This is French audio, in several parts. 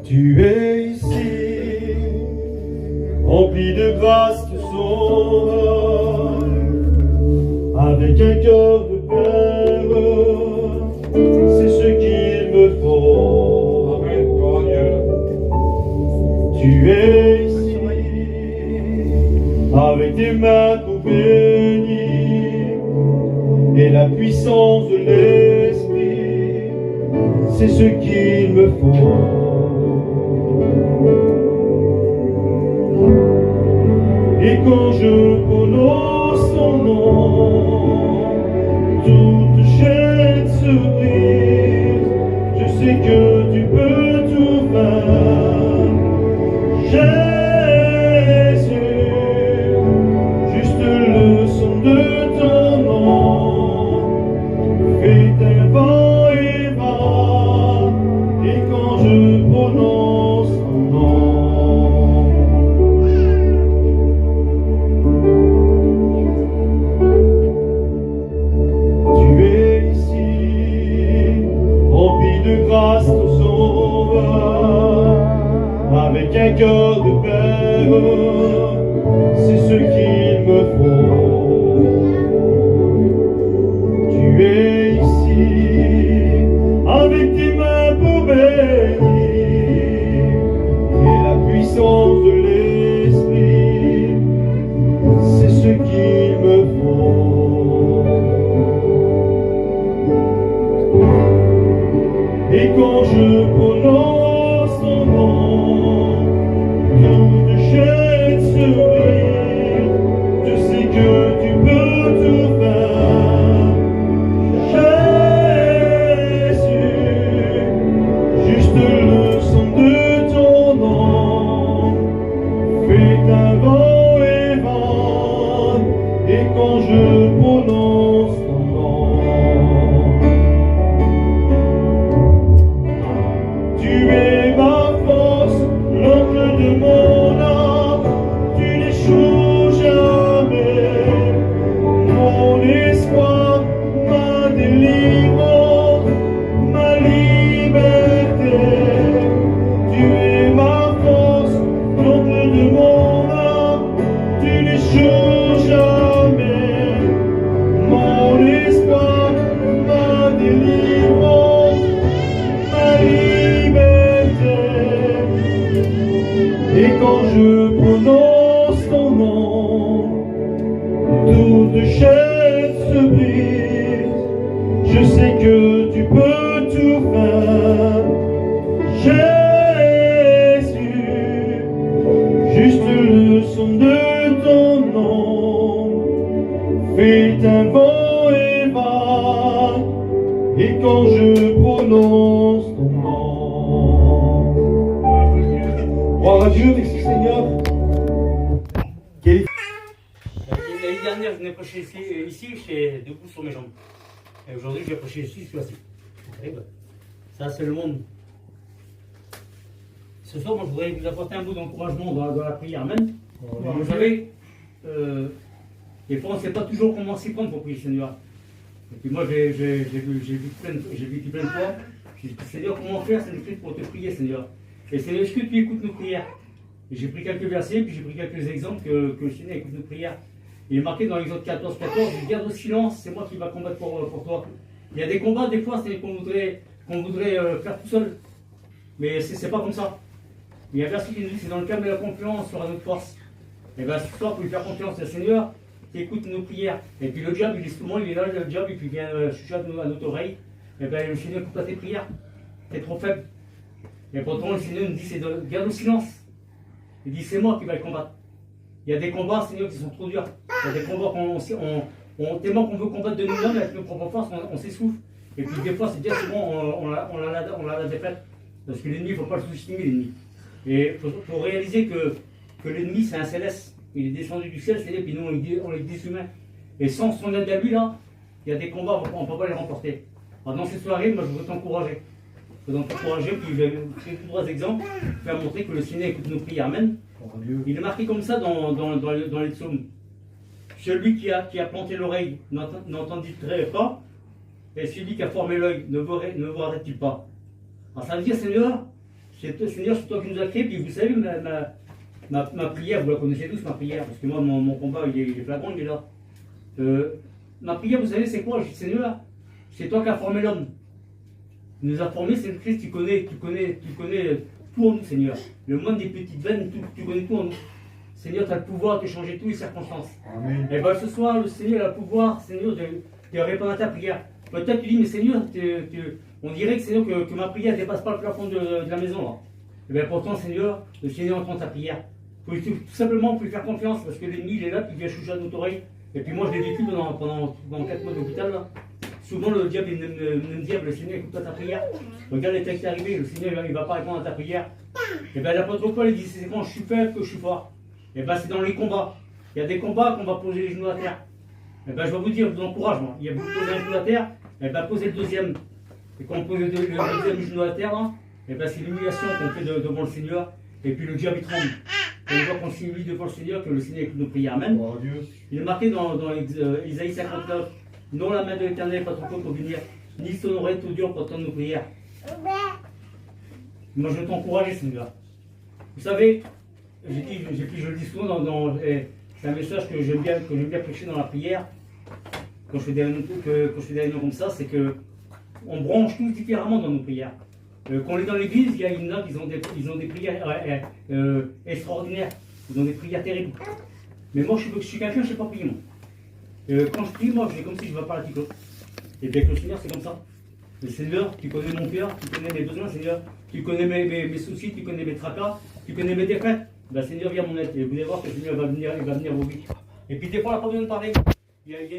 Tu es ici, rempli de grâce, tu sauves, avec un cœur de père, c'est ce qu'il me faut. Amen, gloire à Dieu. Tu es ici, avec tes mains pour bénir, et la puissance de l'Esprit, c'est ce qu'il me faut. Et quand je prononce ton nom, toute chaîne se brise. Je sais que tu peux tout faire, Jésus. Juste le son de ton nom fait un vent et va. Et quand je prononce ton nom, grâce nous sauve, avec un cœur de père, c'est ce qu'il me faut. Tu es ici, avec tes mains pour bénir, et la puissance de l'Esprit, c'est ce qu'il me faut. Et quand je prononce ton nom, toute chaîne se brise. Je sais que tu peux tout faire, Jésus. Juste le son de ton nom fait un vent et va. Et quand je prononce ton nom, tu es ma force, l'angle de mon âme, tu n'échoues jamais. Mon espoir, ma délivrance, ma liberté. Tu es ma force, l'angle de mon âme, tu n'échoues jamais. Mon espoir, ma délivrance, ma liberté. Et quand je prononce ton nom, toute chaîne se brise. Je sais que tu peux tout faire, Jésus. Juste le son de ton nom fait un vent et va. Et quand je prononce ton nom, gloire à Dieu, merci Seigneur. L'année dernière, je venais prêcher ici, j'étais debout sur mes jambes. Et aujourd'hui, je vais prêcher ici, je suis assis. Ça, c'est le monde. Ce soir, moi, je voudrais vous apporter un bout d'encouragement dans la prière. Amen. Vous savez, des fois, on ne sait pas toujours comment s'y prendre pour prier le Seigneur. Et puis moi, j'ai vécu plein de fois. J'ai dit, Seigneur, comment faire, Seigneur, pour te prier, Seigneur. Et Seigneur, est-ce que tu écoutes nos prières? Et j'ai pris quelques versets, puis j'ai pris quelques exemples que le Seigneur écoute nos prières. Il est marqué dans l'Exode 14, garde au silence, c'est moi qui va combattre pour toi. Il y a des combats, des fois, c'est qu'on voudrait faire tout seul. Mais c'est pas comme ça. Il y a un verset qui nous dit, c'est dans le calme et la confiance sera notre force. Et bien, ce soir, pour lui faire confiance, le Seigneur, qui écoute nos prières. Et puis le diable, il est souvent, il est là, le diable, et puis il vient chuchoter à notre oreille. Et bien, le Seigneur écoute pas tes prières. T'es trop faible. Et pourtant, le Seigneur nous dit, c'est de garde au silence. Il dit, c'est moi qui vais le combattre. Il y a des combats, Seigneur, qui sont trop durs. Il y a des combats tellement qu'on veut combattre de nous-mêmes avec nos propres forces, on s'essouffle. Et puis des fois, c'est bien souvent, on a la défaite. Parce que l'ennemi, il ne faut pas le sous-estimer, l'ennemi. Et il faut réaliser que l'ennemi, c'est un céleste. Il est descendu du ciel, c'est-à-dire, puis nous, on est des humains. Et sans son aide à lui, là, il y a des combats, on ne peut pas les remporter. Alors, dans cette soirée, moi, je veux t'encourager. Je veux t'encourager, puis je vais vous créer trois exemples, pour faire montrer que le Seigneur écoute nos prières. Amen. Il est marqué comme ça dans les psaumes. Celui qui a planté l'oreille n'entendit-il pas, et celui qui a formé l'œil ne verrait-il pas. Alors ça veut dire, Seigneur, Seigneur, c'est toi qui nous as créés, puis vous savez, ma prière, vous la connaissez tous, ma prière, parce que moi, mon combat, il est flagrant, il est là. Ma prière, vous savez, c'est quoi? Je dis, Seigneur, c'est toi qui as formé l'homme. Tu nous as formés, c'est le Christ, tu connais tout en nous, Seigneur. Le monde des petites veines, tu connais tout en nous. Seigneur, tu as le pouvoir de changer toutes les circonstances. Amen. Et bien ce soir, le Seigneur a le pouvoir, Seigneur, de répondre à ta prière. Peut-être tu dis, mais Seigneur, on dirait que, Seigneur, que ma prière ne dépasse pas le plafond de la maison. Là. Et bien pourtant, Seigneur, le Seigneur entend ta prière. Tout simplement, vous pouvez faire confiance, parce que l'ennemi, il est là, puis il vient chuchoter à notre oreille. Et puis moi, je l'ai vécu pendant 4 mois d'hôpital. Là. Souvent, le diable, il me dit, le Seigneur, écoute pas ta prière. Regarde les textes arrivés, le Seigneur, il ne va pas répondre à ta prière. Et bien l'apôtre Paul, il dit, c'est quand je suis faible que je suis fort. Et bien c'est dans les combats. Il y a des combats qu'on va poser les genoux à terre. Et bien je vais vous dire, je vous encourage, moi. Il y a vous posez un genou à terre, et bien posez le deuxième. Et quand on pose le deuxième genou à terre, là, et bien c'est l'humiliation qu'on fait devant le Seigneur. Et puis le diable, il tremble. Et on voit qu'on s'humilie devant le Seigneur, que le Seigneur écoute nos prières. Amen. Oh, Dieu. Il est marqué dans Isaïe 59, non la main de l'Éternel, pas trop pour venir, ni son oreille tout dur pour entendre nos prières. Moi, je veux t'encourager, Seigneur. Vous savez, je le dis souvent, c'est un message que j'aime bien prêcher dans la prière, quand je fais des réunions comme ça, c'est que on branche tous différemment dans nos prières. Quand on est dans l'église, il y a une note, ils ont des prières extraordinaires, ils ont des prières terribles. Mais moi, je suis quelqu'un, je ne sais pas prier, moi. Quand je prie, moi, c'est comme si je ne vais pas à la ticot. Et bien, avec le Seigneur, c'est comme ça. Le Seigneur, tu connais mon cœur, tu connais mes besoins, Seigneur. Tu connais mes soucis, tu connais mes tracas, tu connais mes défaites. Ben, Seigneur, viens à mon aide. Et vous allez voir que le Seigneur va venir vous vies. Et puis, des fois, on n'a pas besoin de parler. Il y a la vie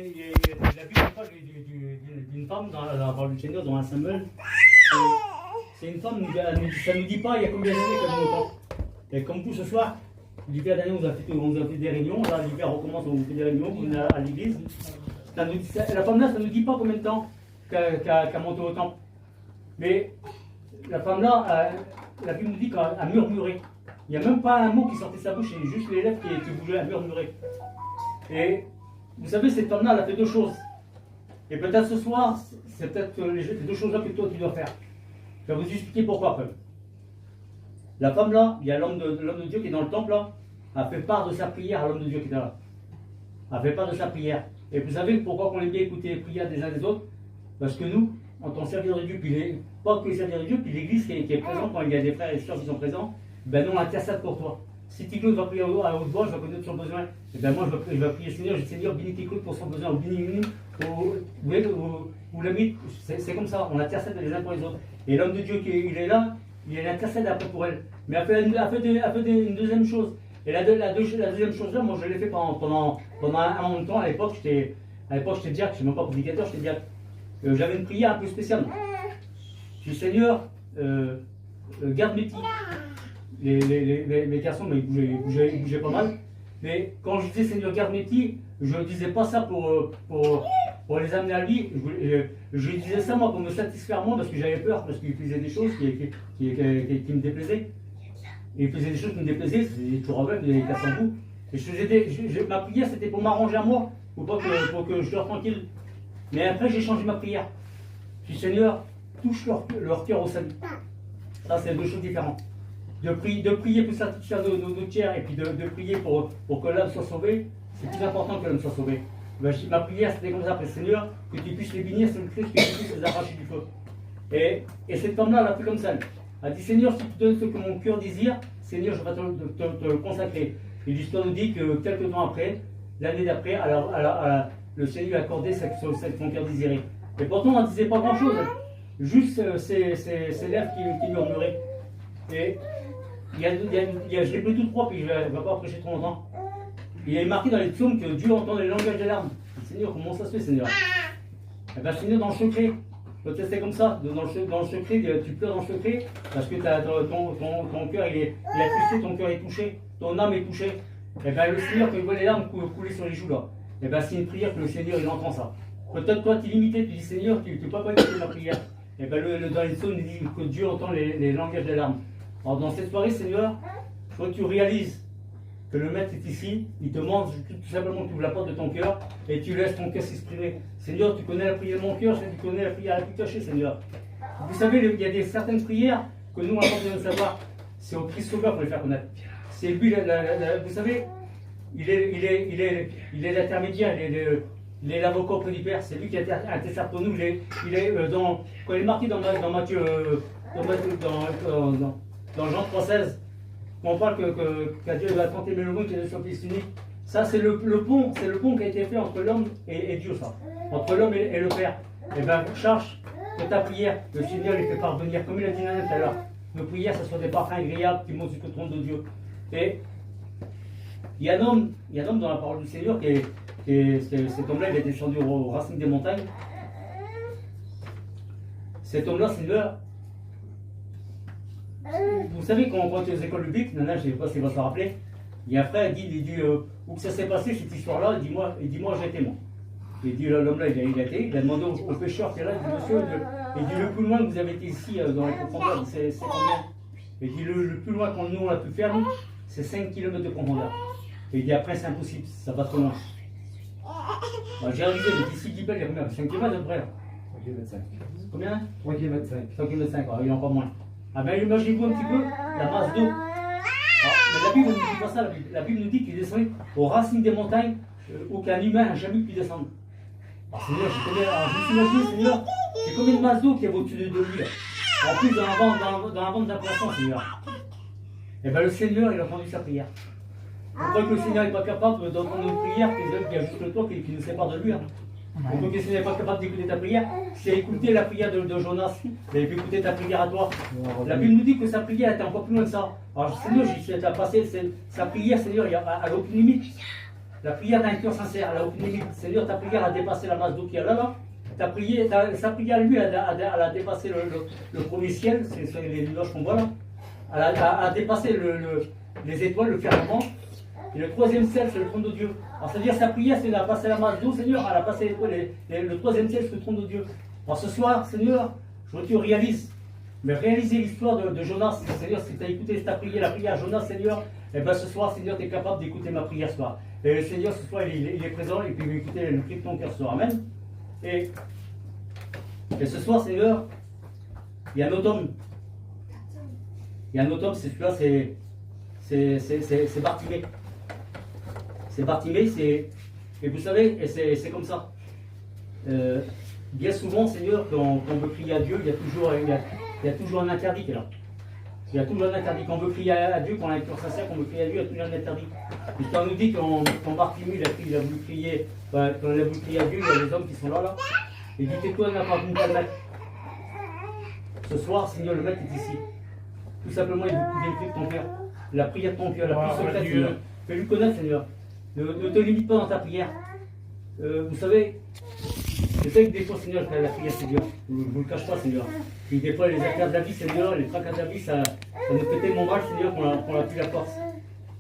d'une femme dans la parole du Seigneur, dans un Samuel. C'est une femme, ça ne nous dit pas il y a combien d'années qu'elle nous entend. Et comme tout ce soir, l'hiver dernier, on a fait des réunions. Là, l'hiver recommence, on fait des réunions à l'église. La femme là, ça ne nous dit pas combien de temps qu'elle monte au temple. Mais la femme là, la Bible nous dit qu'elle a murmuré. Il n'y a même pas un mot qui sortait de sa bouche, c'est juste les lèvres qui bougeaient à murmurer. Et vous savez, cette femme là, elle a fait deux choses. Et peut-être ce soir, c'est peut-être les deux choses là que toi tu dois faire. Je vais vous expliquer pourquoi après. La femme là, il y a l'homme de Dieu qui est dans le temple là, a fait part de sa prière à l'homme de Dieu qui est là. A fait part de sa prière. Et vous savez pourquoi on aime bien écouter les prières des uns des autres? Parce que nous, en tant que serviteurs de Dieu, puis pas que les serviteurs de Dieu, puis l'église qui est présente, quand il y a des frères et sœurs qui sont présents, ben nous on intercède pour toi. Si Ticlaude va prier à haute voix, je vais connaître son besoin. Et ben moi je vais prier Seigneur, je dis Seigneur, bénis Ticlaude pour son besoin, ou bénis ou l'ami, c'est comme ça, on intercède les uns pour les autres. Et l'homme de Dieu il est là, il intercède après pour elle. Mais elle a fait une deuxième chose. Et la deuxième chose là, moi je l'ai fait pendant un moment de temps. À l'époque j'étais diacre, je ne suis même pas prédicateur, j'étais diacre. J'avais une prière un peu spéciale. Je dis Seigneur, garde mes petits. Les garçons, mais ils bougeaient pas mal. Mais quand je disais Seigneur, garde mes petits, je ne disais pas ça pour les amener à lui. Je disais ça moi pour me satisfaire moi, parce que j'avais peur, parce qu'il faisait des choses qui me déplaisaient. Et il faisait des choses qui me déplaisaient, c'était toujours avec, des casses en bout. Et ma prière c'était pour m'arranger à moi, pour que je dors tranquille. Mais après j'ai changé ma prière. Je dis Seigneur, touche leur cœur au salut. Ça c'est deux choses différentes. De prier pour satisfaire nos tiers et puis de prier pour que l'homme soit sauvé, c'est plus important que l'homme soit sauvé. Ben, ma prière c'était comme ça, après Seigneur, que tu puisses les bénir sur le Christ, que tu puisses les arracher du feu. Et cette femme-là, elle a fait comme ça. Elle a dit Seigneur, si tu donnes ce que mon cœur désire, Seigneur, je vais te le consacrer. Et l'histoire nous dit que quelques temps après, l'année d'après, le Seigneur a accordé ce que son cœur désirait. Et pourtant, on ne disait pas grand-chose, juste ces lèvres qui murmuraient. Et je l'ai pris tout droit, puis je ne vais pas prêcher trop longtemps. Il est marqué dans les psaumes que Dieu entend les langages des larmes. Seigneur, comment ça se fait, Seigneur? Eh bien, Seigneur, dans le secret. Peut-être c'est comme ça, dans le secret, tu pleures dans le secret, parce que ton cœur, il est attristé, ton cœur est touché, ton âme est touchée. Et bien le Seigneur, quand il voit les larmes couler sur les joues là, et bien c'est une prière que le Seigneur, il entend ça. Peut-être toi, tu es limité, tu dis Seigneur, tu ne peux pas écouter ma prière. Et bien dans les psaumes, il dit que Dieu entend les langages des larmes. Alors dans cette soirée, Seigneur, il faut que tu réalises que le Maître est ici, il te demande tout simplement que tu ouvres la porte de ton cœur et tu laisses ton cœur s'exprimer. Seigneur, tu connais la prière de mon cœur, tu connais la prière la plus cachée, Seigneur. Vous savez, il y a certaines prières, que nous, on a besoin de savoir, c'est au Christ Sauveur pour les faire connaître. C'est lui, vous savez, il est l'intermédiaire, il est l'avocat auprès du Père, c'est lui qui intercède pour nous. Quand il est marqué dans Matthieu, dans Jean 3,16, quand on parle qu'à Dieu va tenter le monde qui est son Fils unique, ça c'est le pont qui a été fait entre l'homme et Dieu, ça, entre l'homme et le Père. Et bien, cherche que ta prière, le Seigneur les fait parvenir, comme il a dit tout à l'heure. Nos prières, ce sont des parfums agréables qui montent jusqu'au trône de Dieu. Et il y a un homme dans la parole du Seigneur cet homme-là, il est descendu aux racines des montagnes. Cet homme-là, Seigneur, vous savez, quand on est aux écoles bibliques, je ne sais pas s'il va se rappeler, il y a un frère, il dit où ça s'est passé cette histoire-là, il dit moi j'ai été moi. Il dit l'homme-là, il a demandé au pêcheur qui est là, il dit monsieur, il dit le plus loin que vous avez été ici dans les profondeurs, c'est combien? Il dit le plus loin qu'on nous on a pu faire, c'est 5 km de profondeur. Et il dit après c'est impossible, ça va trop loin. Bah, j'ai réalisé, mais d'ici Guibel, il y a combien? 5 km à peu près. 3 km 5. Combien? 3 km 5. 3 km 5, il y en a pas moins. Ah ben imaginez-vous un petit peu la masse d'eau. Mais la Bible ne nous dit pas ça, la Bible nous dit qu'il descendait aux racines des montagnes, aucun humain n'a jamais pu descendre. Alors Seigneur, je me suis imaginé, Seigneur, c'est comme une masse d'eau qui est au-dessus de lui. En plus dans la bande d'impression, Seigneur. Et bien le Seigneur, il a entendu sa prière. On croit que le Seigneur n'est pas capable d'entendre nos prières, qu'il y a juste le toit qui nous sépare de lui. On croit que le Seigneur n'est pas capable d'écouter ta prière. Si écouté la prière de Jonas, il avait pu écouter ta prière à toi. La Bible nous dit que sa prière était encore plus loin de ça. Alors Seigneur, tu as passé sa prière, Seigneur, elle n'a aucune limite. La prière d'un cœur sincère, elle n'a aucune limite. Seigneur, ta prière a dépassé la masse d'eau qu'il y a là. Sa prière, lui, elle a dépassé le premier ciel, c'est les nuages qu'on voit là. Elle a dépassé les étoiles, le firmament. Et le troisième ciel, c'est le trône de Dieu. Alors, c'est-à-dire sa prière, c'est elle a passé la masse d'eau, Seigneur, elle a passé le troisième ciel, c'est le trône de Dieu. Alors, ce soir, Seigneur, je veux que tu réalises. Mais réaliser l'histoire de Jonas, Seigneur, si tu as écouté ta prière, la prière à Jonas, Seigneur, et bien ce soir, Seigneur, tu es capable d'écouter ma prière ce soir. Et le Seigneur, ce soir, il est présent et puis il va écouter le cri de ton cœur ce soir. Amen. Et ce soir, Seigneur, il y a un autre homme. Il y a un autre homme, c'est celui-là, c'est Bartimée. C'est Bartimée, et vous savez, et c'est comme ça. Bien souvent, Seigneur, quand on veut crier à Dieu, il y a toujours un interdit qui est là. Il y a toujours un interdit. Quand on veut crier à Dieu, quand on a un cœur sincère, quand on veut crier à Dieu, il y a toujours un interdit. Et quand on nous dit quand Bartimée il a voulu crier, quand il a voulu crier à Dieu, il y a des hommes qui sont là. Et dit tais-toi, n'a pas voulu le mettre. Ce soir, Seigneur, le maître est ici. Tout simplement, il vient de ton cœur. La prière de ton cœur, la plus secrète, Seigneur. Fais-lui connaître, Seigneur. Ne te limite pas dans ta prière. Vous savez, je sais que des fois, Seigneur, je fais la prière, Seigneur. Je ne vous le cache pas, Seigneur. Puis des fois, les affaires de la vie, Seigneur, les tracas de la vie, ça nous fait tellement mal, Seigneur, qu'on n'a plus la force.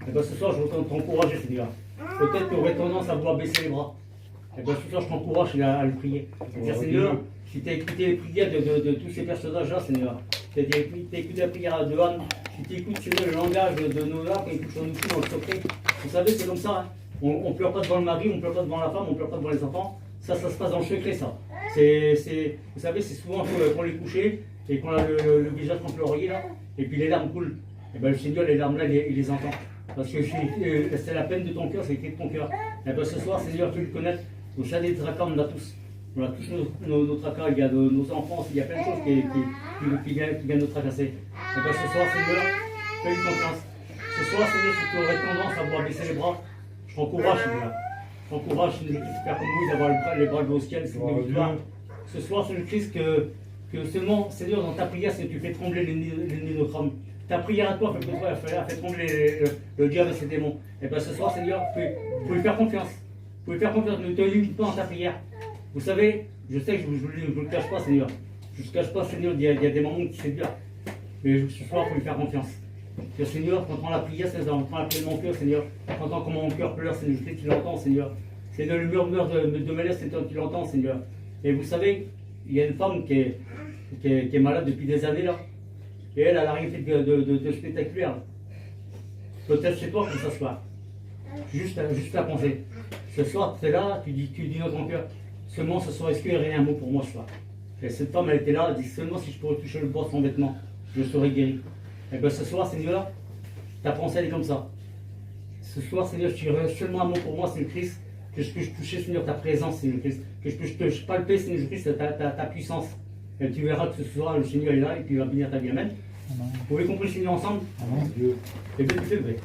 Et bien ce soir, je veux t'encourager, Seigneur. Peut-être que tu aurais tendance à vouloir baisser les bras. Et bien ce soir, je t'encourage à le prier. C'est-à-dire, Seigneur, si tu as écouté les prières de tous ces personnages-là, Seigneur, tu as écouté la prière de Anne, si tu écoutes, Seigneur, le langage de Noah, quand il touche en nous dans le secret, vous savez, c'est comme ça. Hein. On ne pleure pas devant le mari, on ne pleure pas devant la femme, on ne pleure pas devant les enfants. Ça se passe dans le secret, ça. Vous savez, c'est souvent qu'on est couché et qu'on a le visage contre l'oreiller, là, et puis les larmes coulent. Et bien le Seigneur, les larmes là, il les entend. Parce que c'est la peine de ton cœur, c'est le cri de ton cœur. Et bien ce soir, Seigneur, tu le connais. Au sein des tracas, on a tous. On a tous nos tracas, il y a nos enfants, il y a plein de choses qui viennent nous tracasser. Et bien ce soir, Seigneur, fais-lui confiance. Ce soir, Seigneur, si tu aurais tendance à vouloir baisser les bras, je t'encourage, Seigneur. Je t'encourage, Seigneur, de faire comme vous, d'avoir les bras au ciel, c'est une victoire. Ce soir, c'est le Christ que seulement, Seigneur, dans ta prière, c'est que tu fais trembler les nids de notre âme. Ta prière à toi a fait trembler le diable et ses démons. Et bien ce soir, Seigneur, vous pouvez faire confiance. Vous pouvez faire confiance, ne te limite pas dans ta prière. Vous savez, je sais que je ne le cache pas, Seigneur. Je ne le cache pas, Seigneur, il y a des moments qui c'est dur. Mais ce soir, il faut lui faire confiance. Que Seigneur, quand on prend la prière, Seigneur, on prend la prière de mon cœur, Seigneur. J'entends comment mon cœur pleure, Seigneur, je sais qu'il entend, Seigneur. C'est le murmure de mes lèvres, c'est toi qui l'entends, Seigneur. Et vous savez, il y a une femme qui est malade depuis des années, là. Et elle n'a rien fait de spectaculaire. Peut-être c'est toi qui s'assoit. Juste à penser. Ce soir, tu es là, tu dis dans ton cœur, seulement ce soir, est-ce qu'il y aurait un mot pour moi ce soir? Et cette femme, elle était là, elle dit seulement si je pourrais toucher le bois de son vêtement. je serai guéri. Et bien ce soir, Seigneur, ta pensée elle est comme ça. Ce soir, Seigneur, tu aurais seulement un mot pour moi, Seigneur Christ, que je puisse toucher, Seigneur, ta présence, Seigneur Christ, que je puisse palper, Seigneur Christ, ta puissance. Et tu verras que ce soir, le Seigneur est là et puis il va bénir ta vie. Amen. Vous pouvez comprendre, Seigneur, ensemble? Amen. Dieu. Et bien, tu fais vrai.